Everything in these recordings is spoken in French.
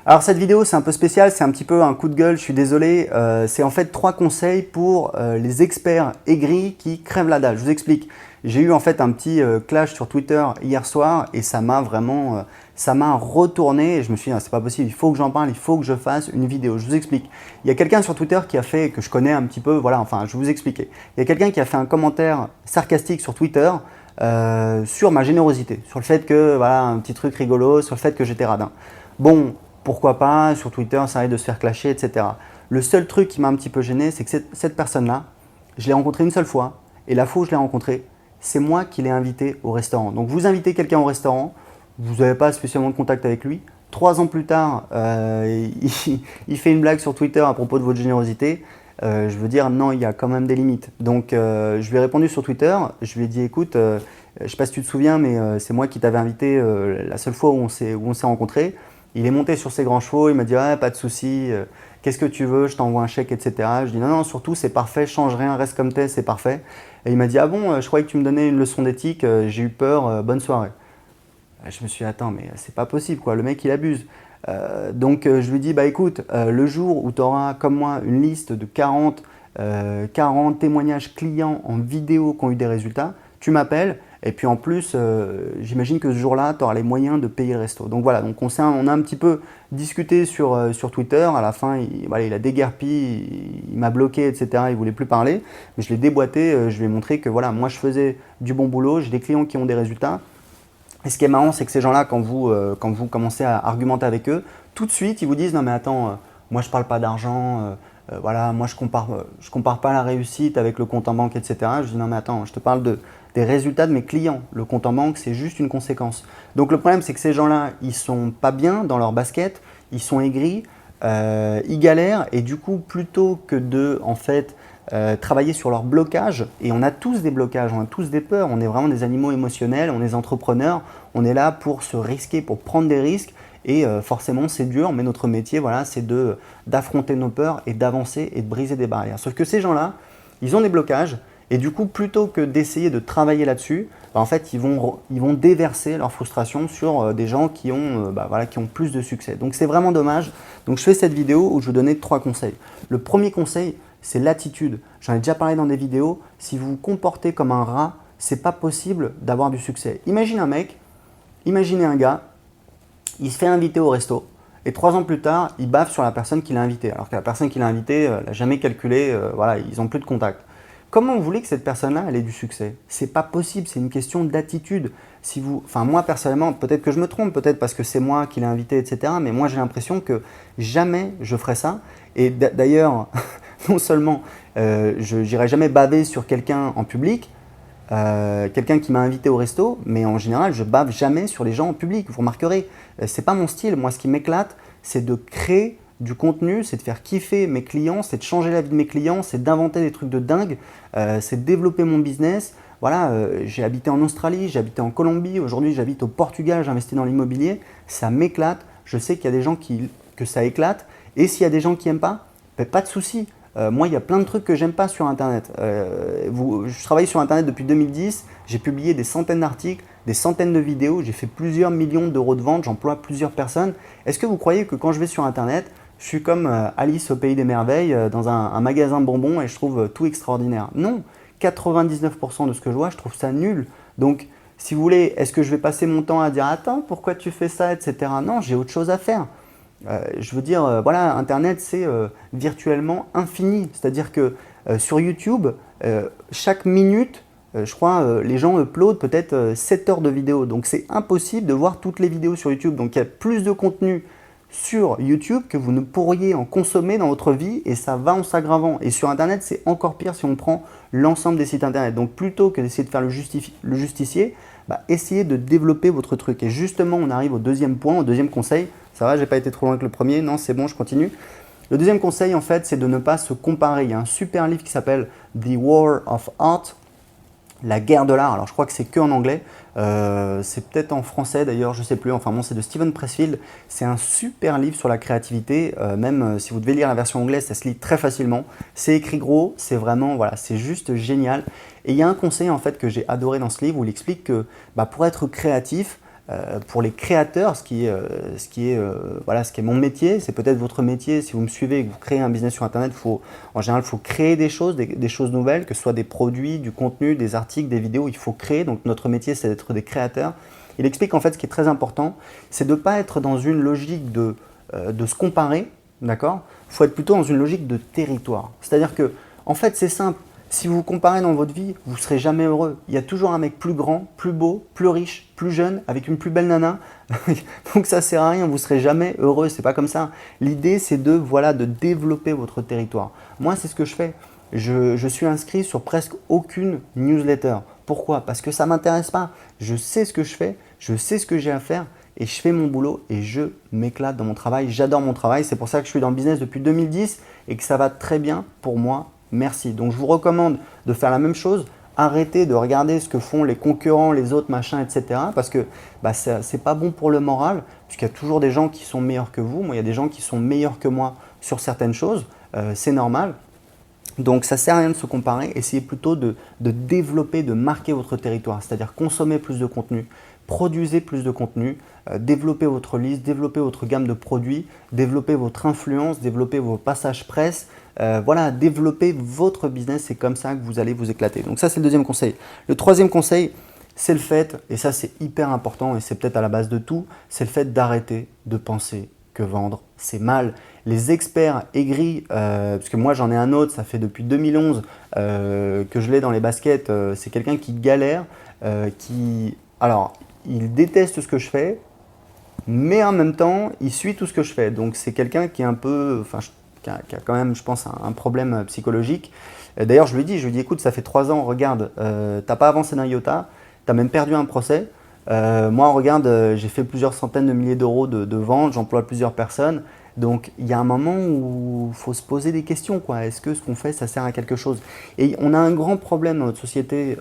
Alors cette vidéo c'est un peu spécial, c'est un petit peu un coup de gueule, je suis désolé. C'est en fait 3 conseils pour les experts aigris qui crèvent la dalle. Je vous explique. J'ai eu en fait un petit clash sur Twitter hier soir et ça m'a vraiment, ça m'a retourné et je me suis dit c'est pas possible, il faut que j'en parle, il faut que je fasse une vidéo. Je vous explique. Il y a quelqu'un sur Twitter qui a fait, que je connais un petit peu, voilà, enfin je vais vous expliquer. Il y a quelqu'un qui a fait un commentaire sarcastique sur Twitter sur ma générosité, sur le fait que, voilà, un petit truc rigolo, sur le fait que j'étais radin. Bon, pourquoi pas, sur Twitter, ça arrive de se faire clasher, etc. Le seul truc qui m'a un petit peu gêné, c'est que cette personne-là, je l'ai rencontrée une seule fois, et la fois où je l'ai rencontrée, c'est moi qui l'ai invité au restaurant. Donc vous invitez quelqu'un au restaurant, vous n'avez pas spécialement de contact avec lui, 3 ans plus tard, il fait une blague sur Twitter à propos de votre générosité. Je veux dire, non, il y a quand même des limites. Donc je lui ai répondu sur Twitter, je lui ai dit écoute, je ne sais pas si tu te souviens, mais c'est moi qui t'avais invité la seule fois où on s'est rencontrés. Il est monté sur ses grands chevaux, il m'a dit ouais, pas de souci, qu'est-ce que tu veux, je t'envoie un chèque, etc. Je dis non, non, surtout c'est parfait, change rien, reste comme t'es, c'est parfait. Et il m'a dit ah bon, je croyais que tu me donnais une leçon d'éthique, j'ai eu peur, bonne soirée. Je me suis dit attends, mais c'est pas possible quoi, le mec il abuse. Donc je lui dis bah écoute, le jour où tu auras comme moi une liste de 40 témoignages clients en vidéo qui ont eu des résultats, tu m'appelles. Et puis en plus, j'imagine que ce jour-là, tu auras les moyens de payer le resto. Donc voilà, donc on a un petit peu discuté sur Twitter. À la fin, voilà, il a déguerpi, il m'a bloqué, etc. Il ne voulait plus parler. Mais je l'ai déboîté, je lui ai montré que voilà, moi je faisais du bon boulot, j'ai des clients qui ont des résultats. Et ce qui est marrant, c'est que ces gens-là, quand vous commencez à argumenter avec eux, tout de suite, ils vous disent « Non mais attends, moi je ne parle pas d'argent, voilà, moi je compare pas la réussite avec le compte en banque, etc. » Je dis « Non mais attends, je te parle des résultats de mes clients. Le compte en banque, c'est juste une conséquence. » Donc le problème, c'est que ces gens-là, ils ne sont pas bien dans leur basket, ils sont aigris, ils galèrent et du coup, plutôt que de, en fait, travailler sur leur blocage, et on a tous des blocages, on a tous des peurs, on est vraiment des animaux émotionnels, on est des entrepreneurs, on est là pour se risquer, pour prendre des risques, et forcément c'est dur, mais notre métier, voilà, c'est d'affronter nos peurs et d'avancer et de briser des barrières. Sauf que ces gens-là, ils ont des blocages, et du coup, plutôt que d'essayer de travailler là-dessus, bah, en fait, ils vont déverser leur frustration sur des gens qui ont, voilà, qui ont plus de succès. Donc c'est vraiment dommage. Donc je fais cette vidéo où je vais donner 3 conseils. Le premier conseil, c'est l'attitude. J'en ai déjà parlé dans des vidéos. Si vous vous comportez comme un rat, c'est pas possible d'avoir du succès. Imaginez un gars, il se fait inviter au resto et 3 ans plus tard, il baffe sur la personne qui l'a invité. Alors que la personne qui l'a invité n'a jamais calculé, voilà, ils n'ont plus de contact. Comment vous voulez que cette personne-là ait du succès? C'est pas possible, c'est une question d'attitude. Enfin moi personnellement, peut-être que je me trompe, peut-être parce que c'est moi qui l'ai invité, etc. Mais moi j'ai l'impression que jamais je ferai ça. Et d'ailleurs, non seulement je n'irai jamais baver sur quelqu'un en public, quelqu'un qui m'a invité au resto, mais en général, je bave jamais sur les gens en public. Vous remarquerez, c'est pas mon style. Moi, ce qui m'éclate, c'est de créer du contenu, c'est de faire kiffer mes clients, c'est de changer la vie de mes clients, c'est d'inventer des trucs de dingue, c'est de développer mon business. Voilà, j'ai habité en Australie, j'ai habité en Colombie, aujourd'hui j'habite au Portugal, j'investis dans l'immobilier, ça m'éclate. Je sais qu'il y a des gens que ça éclate, et s'il y a des gens qui n'aiment pas, ben, pas de souci. Moi, il y a plein de trucs que j'aime pas sur Internet. Je travaille sur Internet depuis 2010, j'ai publié des centaines d'articles, des centaines de vidéos, j'ai fait plusieurs millions d'euros de ventes, j'emploie plusieurs personnes. Est-ce que vous croyez que quand je vais sur Internet, je suis comme Alice au pays des merveilles dans un magasin de bonbons et je trouve tout extraordinaire? Non, 99% de ce que je vois, je trouve ça nul. Donc, si vous voulez, est-ce que je vais passer mon temps à dire « Attends, pourquoi tu fais ça ?» etc. Non, j'ai autre chose à faire. Je veux dire, voilà, Internet, c'est virtuellement infini. C'est-à-dire que sur YouTube, chaque minute, je crois, les gens uploadent peut-être 7 heures de vidéos. Donc, c'est impossible de voir toutes les vidéos sur YouTube. Donc, il y a plus de contenu sur YouTube que vous ne pourriez en consommer dans votre vie et ça va en s'aggravant. Et sur Internet, c'est encore pire si on prend l'ensemble des sites Internet. Donc, plutôt que d'essayer de faire le justicier, essayez de développer votre truc. Et justement, on arrive au deuxième point, au deuxième conseil. Ça va, j'ai pas été trop loin que le premier. Non, c'est bon, je continue. Le deuxième conseil, en fait, c'est de ne pas se comparer. Il y a un super livre qui s'appelle The War of Art, la guerre de l'art. Alors, je crois que c'est que en anglais. C'est peut-être en français d'ailleurs, je sais plus. Enfin bon, c'est de Steven Pressfield. C'est un super livre sur la créativité. Même si vous devez lire la version anglaise, ça se lit très facilement. C'est écrit gros, c'est vraiment, voilà, c'est juste génial. Et il y a un conseil en fait que j'ai adoré dans ce livre où il explique que pour être créatif, Pour les créateurs, ce qui est mon métier, c'est peut-être votre métier. Si vous me suivez et que vous créez un business sur Internet, en général, il faut créer des choses, des choses nouvelles, que ce soit des produits, du contenu, des articles, des vidéos, il faut créer. Donc notre métier, c'est d'être des créateurs. Il explique en fait ce qui est très important, c'est de ne pas être dans une logique de se comparer, d'accord? Il faut être plutôt dans une logique de territoire. C'est-à-dire que, en fait, c'est simple. Si vous vous comparez dans votre vie, vous ne serez jamais heureux. Il y a toujours un mec plus grand, plus beau, plus riche, plus jeune, avec une plus belle nana. Donc ça ne sert à rien, vous ne serez jamais heureux, c'est pas comme ça. L'idée c'est de développer votre territoire. Moi c'est ce que je fais. Je suis inscrit sur presque aucune newsletter. Pourquoi? Parce que ça ne m'intéresse pas. Je sais ce que je fais, je sais ce que j'ai à faire et je fais mon boulot et je m'éclate dans mon travail. J'adore mon travail, c'est pour ça que je suis dans le business depuis 2010 et que ça va très bien pour moi. Merci. Donc je vous recommande de faire la même chose. Arrêtez de regarder ce que font les concurrents, les autres machins, etc. Parce que c'est pas bon pour le moral, puisqu'il y a toujours des gens qui sont meilleurs que vous. Moi, il y a des gens qui sont meilleurs que moi sur certaines choses. C'est normal. Donc ça ne sert à rien de se comparer. Essayez plutôt de développer, de marquer votre territoire. C'est-à-dire consommer plus de contenu, produisez plus de contenu, développez votre liste, développez votre gamme de produits, développez votre influence, développez vos passages presse. Développez votre business, c'est comme ça que vous allez vous éclater. Donc ça, c'est le deuxième conseil. Le troisième conseil, c'est le fait, et ça c'est hyper important et c'est peut-être à la base de tout, c'est le fait d'arrêter de penser que vendre, c'est mal. Les experts aigris, parce que moi j'en ai un autre, ça fait depuis 2011 que je l'ai dans les baskets, c'est quelqu'un qui galère, alors il déteste ce que je fais, mais en même temps, il suit tout ce que je fais. Donc c'est quelqu'un qui est un peu, qui a quand même, je pense, un problème psychologique. D'ailleurs, je lui ai dit, écoute, ça fait 3 ans, regarde, t'as pas avancé d'un iota, t'as même perdu un procès. Moi, regarde, j'ai fait plusieurs centaines de milliers d'euros de ventes, j'emploie plusieurs personnes. Donc, il y a un moment où il faut se poser des questions, quoi. Est-ce que ce qu'on fait, ça sert à quelque chose? Et on a un grand problème dans notre société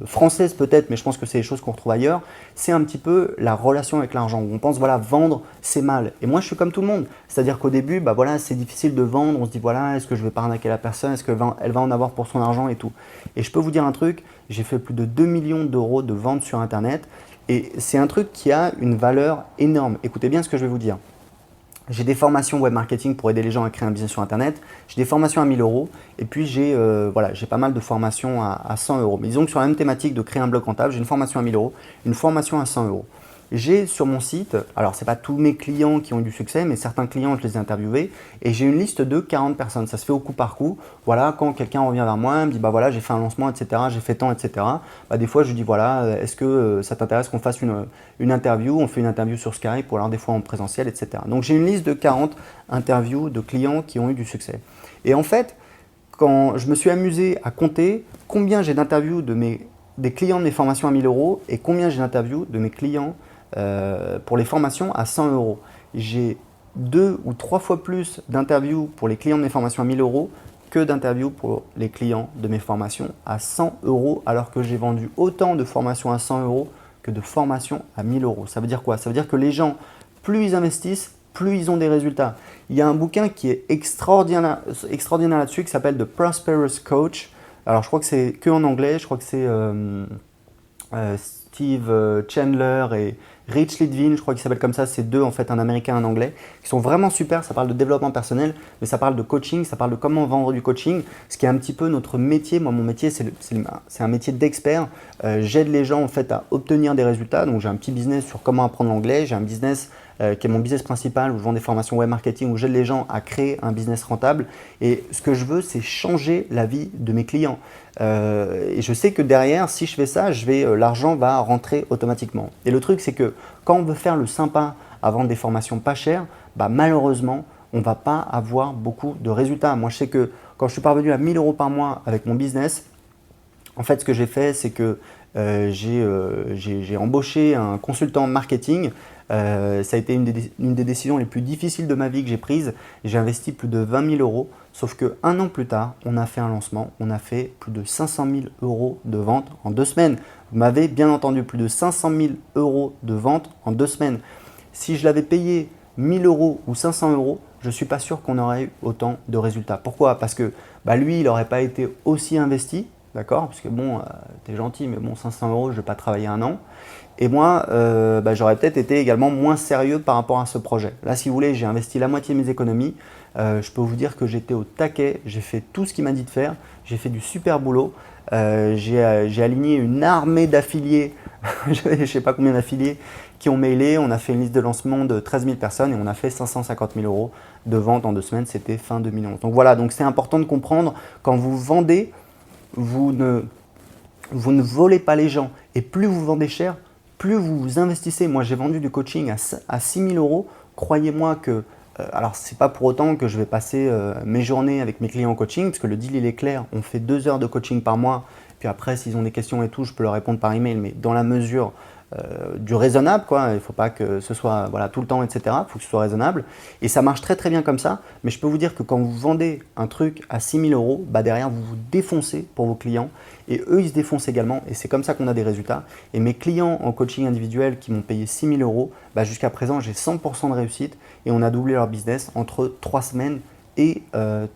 française peut-être, mais je pense que c'est des choses qu'on retrouve ailleurs. C'est un petit peu la relation avec l'argent. On pense, vendre, c'est mal. Et moi, je suis comme tout le monde. C'est-à-dire qu'au début, c'est difficile de vendre. On se dit, est-ce que je vais pas arnaquer la personne? Est-ce qu'elle va en avoir pour son argent et tout? Et je peux vous dire un truc, j'ai fait plus de 2 millions d'euros de ventes sur Internet. Et c'est un truc qui a une valeur énorme. Écoutez bien ce que je vais vous dire. J'ai des formations web marketing pour aider les gens à créer un business sur Internet. J'ai des formations à 1000 euros et puis j'ai pas mal de formations à 100 euros. Mais disons que sur la même thématique de créer un blog rentable, j'ai une formation à 1000 euros, une formation à 100 euros. J'ai sur mon site, alors ce n'est pas tous mes clients qui ont eu du succès, mais certains clients, je les ai interviewés et j'ai une liste de 40 personnes. Ça se fait au coup par coup. Voilà, quand quelqu'un revient vers moi, il me dit j'ai fait un lancement, etc., j'ai fait tant, etc. Des fois, je lui dis est-ce que ça t'intéresse qu'on fasse une interview? On fait une interview sur Skype ou alors des fois en présentiel, etc. Donc j'ai une liste de 40 interviews de clients qui ont eu du succès. Et en fait, quand je me suis amusé à compter combien j'ai d'interviews des clients de mes formations à 1000 euros et combien j'ai d'interviews de mes clients pour les formations à 100 euros. J'ai 2 ou 3 fois plus d'interviews pour les clients de mes formations à 1000 euros que d'interviews pour les clients de mes formations à 100 euros, alors que j'ai vendu autant de formations à 100 euros que de formations à 1000 euros. Ça veut dire quoi? Ça veut dire que les gens, plus ils investissent, plus ils ont des résultats. Il y a un bouquin qui est extraordinaire là-dessus qui s'appelle The Prosperous Coach. Alors je crois que c'est que en anglais, je crois que c'est Steve Chandler et Rich Litvin, je crois qu'il s'appelle comme ça, c'est deux en fait, un américain et un anglais, qui sont vraiment super. Ça parle de développement personnel, mais ça parle de coaching, ça parle de comment vendre du coaching, ce qui est un petit peu notre métier. Moi, mon métier, c'est un métier d'expert. J'aide les gens en fait à obtenir des résultats. Donc, j'ai un petit business sur comment apprendre l'anglais, j'ai un business qui est mon business principal où je vends des formations web marketing, où j'aide les gens à créer un business rentable. Et ce que je veux, c'est changer la vie de mes clients. Et je sais que derrière, si je fais ça, l'argent va rentrer automatiquement. Et le truc, c'est que quand on veut faire le sympa à vendre des formations pas chères, malheureusement, on ne va pas avoir beaucoup de résultats. Moi, je sais que quand je suis parvenu à 1000 euros par mois avec mon business, en fait, ce que j'ai fait, c'est que j'ai embauché un consultant marketing. Ça a été une des décisions les plus difficiles de ma vie que j'ai prises. J'ai investi plus de 20 000 euros, sauf qu'un an plus tard, on a fait un lancement. On a fait plus de 500 000 euros de vente en 2 semaines. Vous m'avez bien entendu, plus de 500 000 euros de vente en 2 semaines. Si je l'avais payé 1000 euros ou 500 euros, je ne suis pas sûr qu'on aurait eu autant de résultats. Pourquoi? Parce que lui, il n'aurait pas été aussi investi. D'accord? Parce que bon, t'es gentil, mais bon, 500 euros, je ne vais pas travailler un an. Et moi, j'aurais peut-être été également moins sérieux par rapport à ce projet. Là, si vous voulez, j'ai investi la moitié de mes économies. Je peux vous dire que j'étais au taquet, j'ai fait tout ce qu'il m'a dit de faire, j'ai fait du super boulot. J'ai aligné une armée d'affiliés, je ne sais pas combien d'affiliés, qui ont mailé. On a fait une liste de lancement de 13 000 personnes et on a fait 550 000 euros de vente en 2 semaines. C'était fin 2011. Donc voilà, donc c'est important de comprendre, quand vous vendez, vous ne volez pas les gens. Et plus vous vendez cher, plus vous investissez. Moi, j'ai vendu du coaching à 6 000 euros. Croyez-moi que, alors c'est pas pour autant que je vais passer mes journées avec mes clients en coaching, parce que le deal il est clair. On fait 2 heures de coaching par mois. Puis après, s'ils ont des questions et tout, je peux leur répondre par email, mais dans la mesure du raisonnable, quoi. Il ne faut pas que ce soit voilà, tout le temps, etc. Il faut que ce soit raisonnable. Et ça marche très très bien comme ça. Mais je peux vous dire que quand vous vendez un truc à 6 000 euros, derrière vous vous défoncez pour vos clients. Et eux, ils se défoncent également. Et c'est comme ça qu'on a des résultats. Et mes clients en coaching individuel qui m'ont payé 6 000 euros, jusqu'à présent, j'ai 100% de réussite. Et on a doublé leur business entre 3 semaines et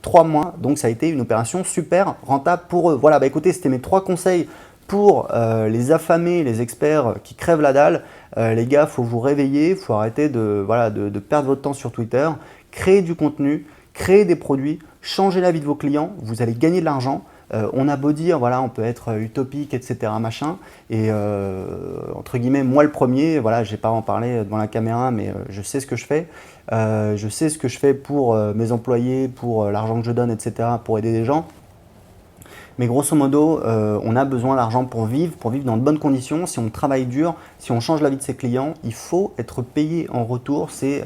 3 mois. Donc ça a été une opération super rentable pour eux. Voilà, écoutez, c'était mes 3 conseils pour les affamés, les experts qui crèvent la dalle. Les gars, il faut vous réveiller, il faut arrêter de perdre votre temps sur Twitter, créer du contenu, créer des produits, changer la vie de vos clients, vous allez gagner de l'argent. On a beau dire, voilà, on peut être utopique, etc. machin, et entre guillemets, moi le premier, voilà, je n'ai pas à en parler devant la caméra, mais je sais ce que je fais. Je sais ce que je fais pour mes employés, pour l'argent que je donne, etc., pour aider des gens. Mais grosso modo, on a besoin d'argent pour vivre dans de bonnes conditions. Si on travaille dur, si on change la vie de ses clients, il faut être payé en retour. C'est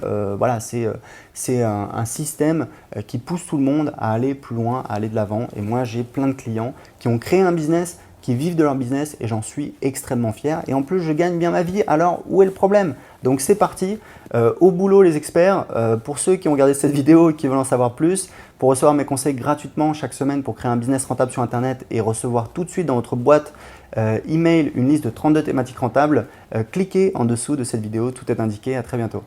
un système qui pousse tout le monde à aller plus loin, à aller de l'avant. Et moi, j'ai plein de clients qui ont créé un business, qui vivent de leur business et j'en suis extrêmement fier. Et en plus, je gagne bien ma vie. Alors, où est le problème? Donc, c'est parti. Au boulot, les experts. Pour ceux qui ont regardé cette vidéo et qui veulent en savoir plus, pour recevoir mes conseils gratuitement chaque semaine pour créer un business rentable sur Internet et recevoir tout de suite dans votre boîte email une liste de 32 thématiques rentables, cliquez en dessous de cette vidéo. Tout est indiqué. À très bientôt.